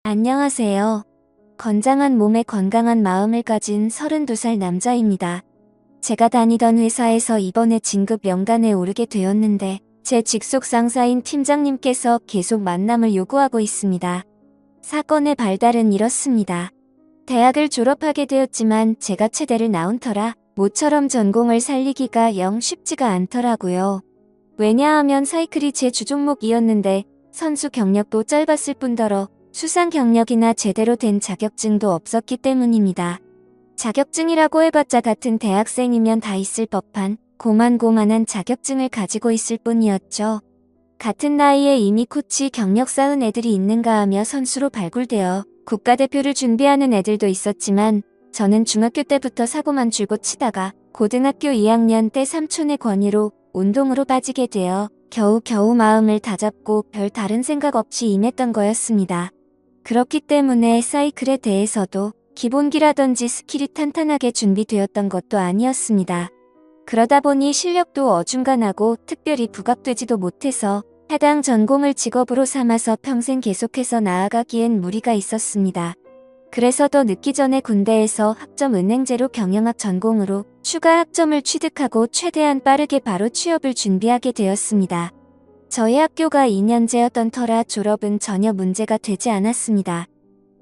안녕하세요. 건장한 몸에 건강한 마음을 가진 32살 남자입니다. 제가 다니던 회사에서 이번에 진급 연간에 오르게 되었는데 제 직속 상사인 팀장님께서 계속 만남을 요구하고 있습니다. 사건의 발달은 이렇습니다. 대학을 졸업하게 되었지만 제가 체대를 나온 터라 모처럼 전공을 살리기가 영 쉽지가 않더라고요. 왜냐하면 사이클이 제 주종목이었는데 선수 경력도 짧았을 뿐더러 수상 경력이나 제대로 된 자격증도 없었기 때문입니다. 자격증이라고 해봤자 같은 대학생이면 다 있을 법한 고만고만한 자격증을 가지고 있을 뿐이었죠. 같은 나이에 이미 코치 경력 쌓은 애들이 있는가 하며 선수로 발굴되어 국가대표를 준비하는 애들도 있었지만 저는 중학교 때부터 사고만 줄곧 치다가 고등학교 2학년 때 삼촌의 권유로 운동으로 빠지게 되어 겨우겨우 마음을 다잡고 별 다른 생각 없이 임했던 거였습니다. 그렇기 때문에 사이클에 대해서도 기본기라든지 스킬이 탄탄하게 준비되었던 것도 아니었습니다. 그러다 보니 실력도 어중간하고 특별히 부각되지도 못해서 해당 전공을 직업으로 삼아서 평생 계속해서 나아가기엔 무리가 있었습니다. 그래서 더 늦기 전에 군대에서 학점 은행제로 경영학 전공으로 추가 학점을 취득하고 최대한 빠르게 바로 취업을 준비하게 되었습니다. 저희 학교가 2년제였던 터라 졸업은 전혀 문제가 되지 않았습니다.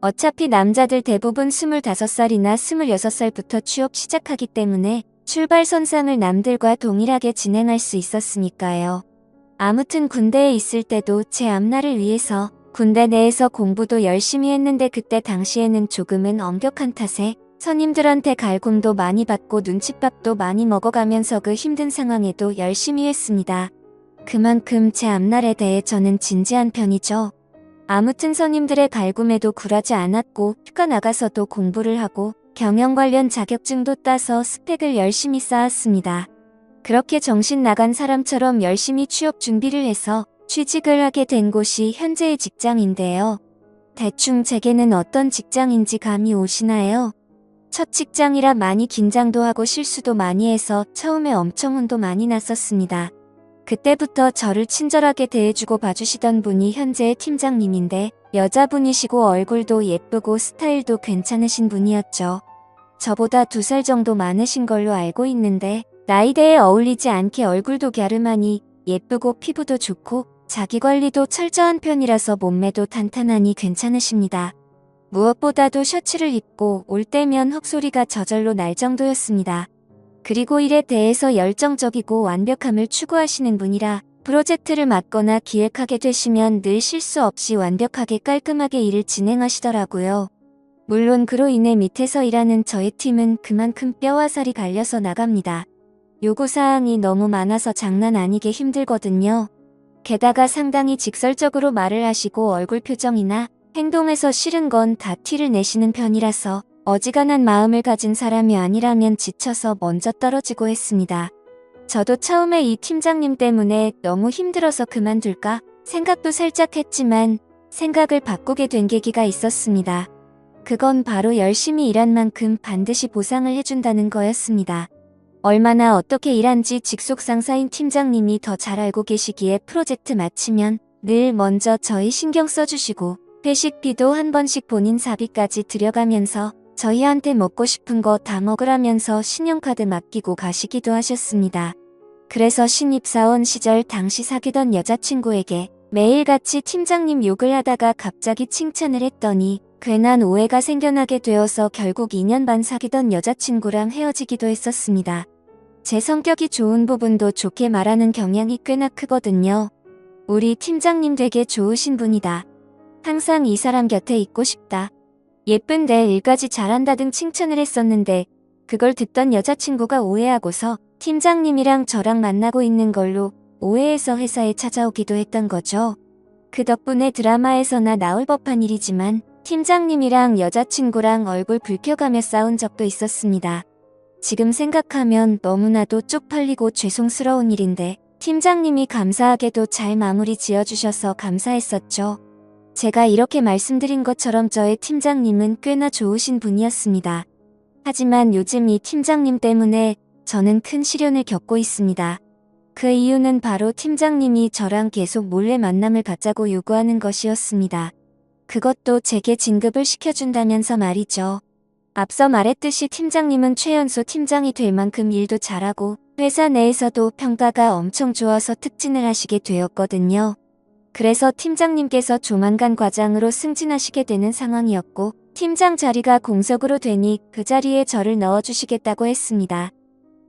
어차피 남자들 대부분 25살이나 26살부터 취업 시작하기 때문에 출발선상을 남들과 동일하게 진행할 수 있었으니까요. 아무튼 군대에 있을 때도 제 앞날을 위해서 군대 내에서 공부도 열심히 했는데 그때 당시에는 조금은 엄격한 탓에 선임들한테 갈굼도 많이 받고 눈칫밥도 많이 먹어가면서 그 힘든 상황에도 열심히 했습니다. 그만큼 제 앞날에 대해 저는 진지한 편이죠. 아무튼 선임들의 갈굼에도 굴하지 않았고 휴가 나가서도 공부를 하고 경영 관련 자격증도 따서 스펙을 열심히 쌓았습니다. 그렇게 정신 나간 사람처럼 열심히 취업 준비를 해서 취직을 하게 된 곳이 현재의 직장인데요. 대충 제게는 어떤 직장인지 감이 오시나요? 첫 직장이라 많이 긴장도 하고 실수도 많이 해서 처음에 엄청 혼도 많이 났었습니다. 그때부터 저를 친절하게 대해주고 봐주시던 분이 현재의 팀장님인데 여자분이시고 얼굴도 예쁘고 스타일도 괜찮으신 분이었죠. 저보다 2살 정도 많으신 걸로 알고 있는데 나이대에 어울리지 않게 얼굴도 갸름하니 예쁘고 피부도 좋고 자기관리도 철저한 편이라서 몸매도 탄탄하니 괜찮으십니다. 무엇보다도 셔츠를 입고 올 때면 헛소리가 저절로 날 정도였습니다. 그리고 일에 대해서 열정적이고 완벽함을 추구하시는 분이라 프로젝트를 맡거나 기획하게 되시면 늘 실수 없이 완벽하게 깔끔하게 일을 진행하시더라고요. 물론 그로 인해 밑에서 일하는 저의 팀은 그만큼 뼈와 살이 갈려서 나갑니다. 요구사항이 너무 많아서 장난 아니게 힘들거든요. 게다가 상당히 직설적으로 말을 하시고 얼굴 표정이나 행동에서 싫은 건 다 티를 내시는 편이라서 어지간한 마음을 가진 사람이 아니라면 지쳐서 먼저 떨어지고 했습니다. 저도 처음에 이 팀장님 때문에 너무 힘들어서 그만둘까 생각도 살짝 했지만 생각을 바꾸게 된 계기가 있었습니다. 그건 바로 열심히 일한 만큼 반드시 보상을 해준다는 거였습니다. 얼마나 어떻게 일한지 직속 상사인 팀장님이 더 잘 알고 계시기에 프로젝트 마치면 늘 먼저 저희 신경 써주시고 회식비도 한 번씩 본인 사비까지 들여가면서 저희한테 먹고 싶은 거 다 먹으라면서 신용카드 맡기고 가시기도 하셨습니다. 그래서 신입사원 시절 당시 사귀던 여자친구에게 매일같이 팀장님 욕을 하다가 갑자기 칭찬을 했더니 괜한 오해가 생겨나게 되어서 결국 2년 반 사귀던 여자친구랑 헤어지기도 했었습니다. 제 성격이 좋은 부분도 좋게 말하는 경향이 꽤나 크거든요. 우리 팀장님 되게 좋으신 분이다. 항상 이 사람 곁에 있고 싶다. 예쁜데 일까지 잘한다 등 칭찬을 했었는데 그걸 듣던 여자친구가 오해하고서 팀장님이랑 저랑 만나고 있는 걸로 오해해서 회사에 찾아오기도 했던 거죠. 그 덕분에 드라마에서나 나올 법한 일이지만 팀장님이랑 여자친구랑 얼굴 붉혀가며 싸운 적도 있었습니다. 지금 생각하면 너무나도 쪽팔리고 죄송스러운 일인데 팀장님이 감사하게도 잘 마무리 지어주셔서 감사했었죠. 제가 이렇게 말씀드린 것처럼 저의 팀장님은 꽤나 좋으신 분이었습니다. 하지만 요즘 이 팀장님 때문에 저는 큰 시련을 겪고 있습니다. 그 이유는 바로 팀장님이 저랑 계속 몰래 만남을 갖자고 요구하는 것이었습니다. 그것도 제게 진급을 시켜준다면서 말이죠. 앞서 말했듯이 팀장님은 최연소 팀장이 될 만큼 일도 잘하고 회사 내에서도 평가가 엄청 좋아서 특진을 하시게 되었거든요. 그래서 팀장님께서 조만간 과장으로 승진하시게 되는 상황이었고 팀장 자리가 공석으로 되니 그 자리에 저를 넣어주시겠다고 했습니다.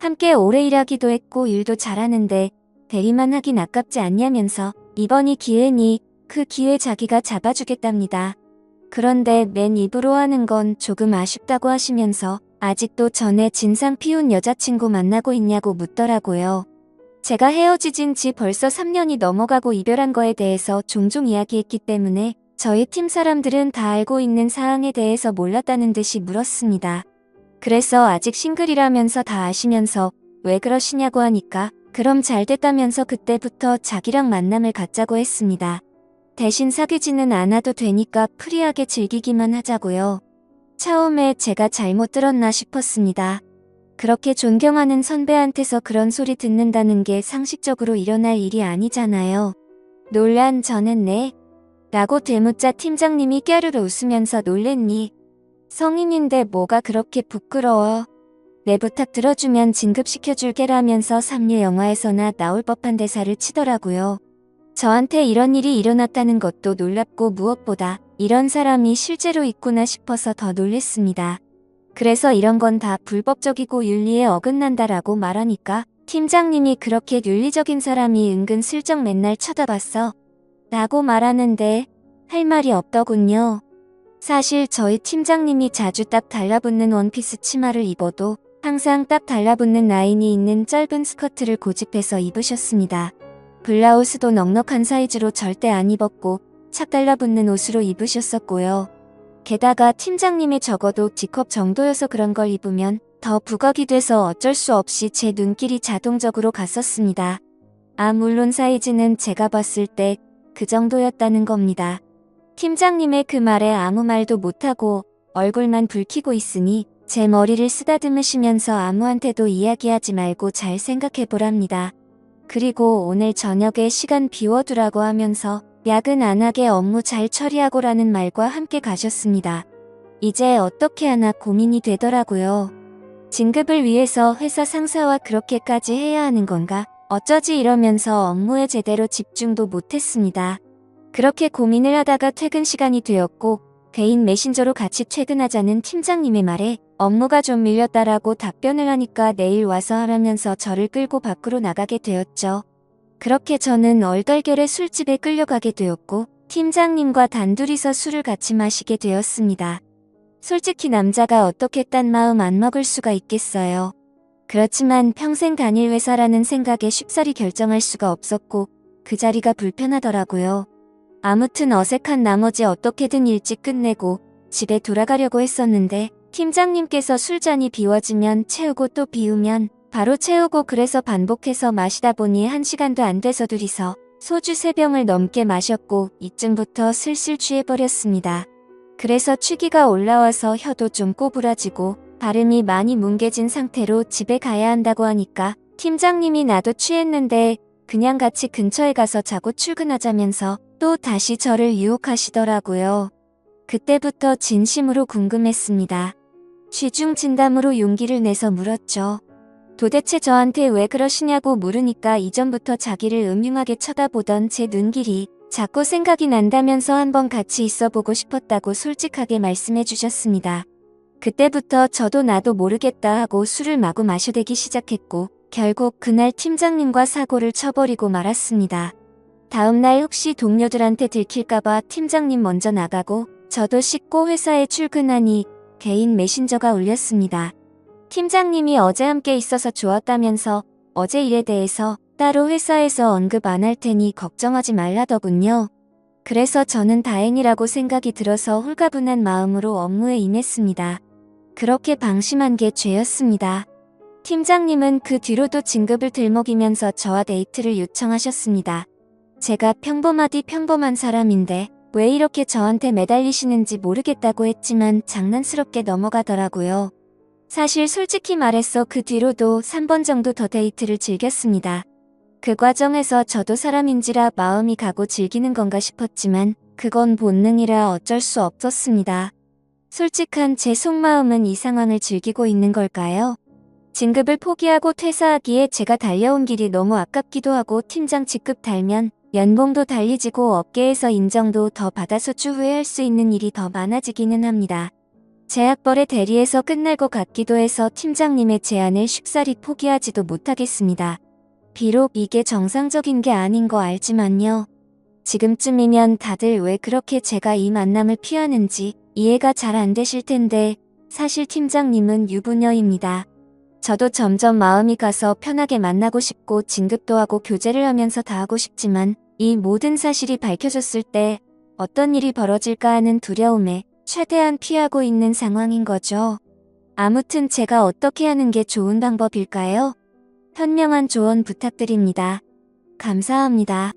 함께 오래 일하기도 했고 일도 잘하는데 대리만 하긴 아깝지 않냐면서 이번이 기회니 그 기회 자기가 잡아주겠답니다. 그런데 맨 입으로 하는 건 조금 아쉽다고 하시면서 아직도 전에 진상 피운 여자친구 만나고 있냐고 묻더라고요. 제가 헤어지진 지 벌써 3년이 넘어가고 이별한 거에 대해서 종종 이야기했기 때문에 저희 팀 사람들은 다 알고 있는 사항에 대해서 몰랐다는 듯이 물었습니다. 그래서 아직 싱글이라면서 다 아시면서 왜 그러시냐고 하니까 그럼 잘 됐다면서 그때부터 자기랑 만남을 갖자고 했습니다. 대신 사귀지는 않아도 되니까 프리하게 즐기기만 하자고요. 처음에 제가 잘못 들었나 싶었습니다. 그렇게 존경하는 선배한테서 그런 소리 듣는다는 게 상식적으로 일어날 일이 아니잖아요. 놀란 저는 네? 라고 되묻자 팀장님이 깨르르 웃으면서 놀랬니? 성인인데 뭐가 그렇게 부끄러워? 내 부탁 들어주면 진급시켜줄게라면서 삼류 영화에서나 나올 법한 대사를 치더라고요. 저한테 이런 일이 일어났다는 것도 놀랍고 무엇보다 이런 사람이 실제로 있구나 싶어서 더 놀랬습니다. 그래서 이런 건 다 불법적이고 윤리에 어긋난다라고 말하니까 팀장님이 그렇게 윤리적인 사람이 은근 슬쩍 맨날 쳐다봤어. 라고 말하는데 할 말이 없더군요. 사실 저희 팀장님이 자주 딱 달라붙는 원피스 치마를 입어도 항상 딱 달라붙는 라인이 있는 짧은 스커트를 고집해서 입으셨습니다. 블라우스도 넉넉한 사이즈로 절대 안 입었고 착 달라붙는 옷으로 입으셨었고요. 게다가 팀장님이 적어도 D컵 정도여서 그런 걸 입으면 더 부각이 돼서 어쩔 수 없이 제 눈길이 자동적으로 갔었습니다. 물론 사이즈는 제가 봤을 때 그 정도였다는 겁니다. 팀장님의 그 말에 아무 말도 못하고 얼굴만 붉히고 있으니 제 머리를 쓰다듬으시면서 아무한테도 이야기하지 말고 잘 생각해보랍니다. 그리고 오늘 저녁에 시간 비워두라고 하면서 야근 안 하게 업무 잘 처리하고라는 말과 함께 가셨습니다. 이제 어떻게 하나 고민이 되더라고요. 진급을 위해서 회사 상사와 그렇게까지 해야 하는 건가? 어쩌지 이러면서 업무에 제대로 집중도 못했습니다. 그렇게 고민을 하다가 퇴근 시간이 되었고 개인 메신저로 같이 퇴근하자는 팀장님의 말에 업무가 좀 밀렸다라고 답변을 하니까 내일 와서 하라면서 저를 끌고 밖으로 나가게 되었죠. 그렇게 저는 얼떨결에 술집에 끌려가게 되었고 팀장님과 단둘이서 술을 같이 마시게 되었습니다. 솔직히 남자가 어떻게 딴 마음 안 먹을 수가 있겠어요. 그렇지만 평생 다닐 회사라는 생각에 쉽사리 결정할 수가 없었고 그 자리가 불편하더라고요. 아무튼 어색한 나머지 어떻게든 일찍 끝내고 집에 돌아가려고 했었는데 팀장님께서 술잔이 비워지면 채우고 또 비우면 바로 채우고 그래서 반복해서 마시다 보니 1시간도 안 돼서 둘이서 소주 3병을 넘게 마셨고 이쯤부터 슬슬 취해버렸습니다. 그래서 취기가 올라와서 혀도 좀 꼬부라지고 발음이 많이 뭉개진 상태로 집에 가야 한다고 하니까 팀장님이 나도 취했는데 그냥 같이 근처에 가서 자고 출근하자면서 또 다시 저를 유혹하시더라고요. 그때부터 진심으로 궁금했습니다. 취중 진담으로 용기를 내서 물었죠. 도대체 저한테 왜 그러시냐고 물으니까 이전부터 자기를 음흉하게 쳐다보던 제 눈길이 자꾸 생각이 난다면서 한번 같이 있어보고 싶었다고 솔직하게 말씀해 주셨습니다. 그때부터 저도 나도 모르겠다 하고 술을 마구 마셔대기 시작했고 결국 그날 팀장님과 사고를 쳐버리고 말았습니다. 다음날 혹시 동료들한테 들킬까봐 팀장님 먼저 나가고 저도 씻고 회사에 출근하니 개인 메신저가 울렸습니다. 팀장님이 어제 함께 있어서 좋았다면서 어제 일에 대해서 따로 회사에서 언급 안 할 테니 걱정하지 말라더군요. 그래서 저는 다행이라고 생각이 들어서 홀가분한 마음으로 업무에 임했습니다. 그렇게 방심한 게 죄였습니다. 팀장님은 그 뒤로도 진급을 들먹이면서 저와 데이트를 요청하셨습니다. 제가 평범하디 평범한 사람인데 왜 이렇게 저한테 매달리시는지 모르겠다고 했지만 장난스럽게 넘어가더라고요. 사실 솔직히 말해서 그 뒤로도 3번 정도 더 데이트를 즐겼습니다. 그 과정에서 저도 사람인지라 마음이 가고 즐기는 건가 싶었지만 그건 본능이라 어쩔 수 없었습니다. 솔직한 제 속마음은 이 상황을 즐기고 있는 걸까요? 진급을 포기하고 퇴사하기에 제가 달려온 길이 너무 아깝기도 하고 팀장 직급 달면 연봉도 달리지고 업계에서 인정도 더 받아서 추후회할 수 있는 일이 더 많아지기는 합니다. 제약벌의 대리에서 끝날 것 같기도 해서 팀장님의 제안을 쉽사리 포기하지도 못하겠습니다. 비록 이게 정상적인 게 아닌 거 알지만요. 지금쯤이면 다들 왜 그렇게 제가 이 만남을 피하는지 이해가 잘 안 되실 텐데 사실 팀장님은 유부녀입니다. 저도 점점 마음이 가서 편하게 만나고 싶고 진급도 하고 교제를 하면서 다 하고 싶지만 이 모든 사실이 밝혀졌을 때 어떤 일이 벌어질까 하는 두려움에 최대한 피하고 있는 상황인 거죠. 아무튼 제가 어떻게 하는 게 좋은 방법일까요? 현명한 조언 부탁드립니다. 감사합니다.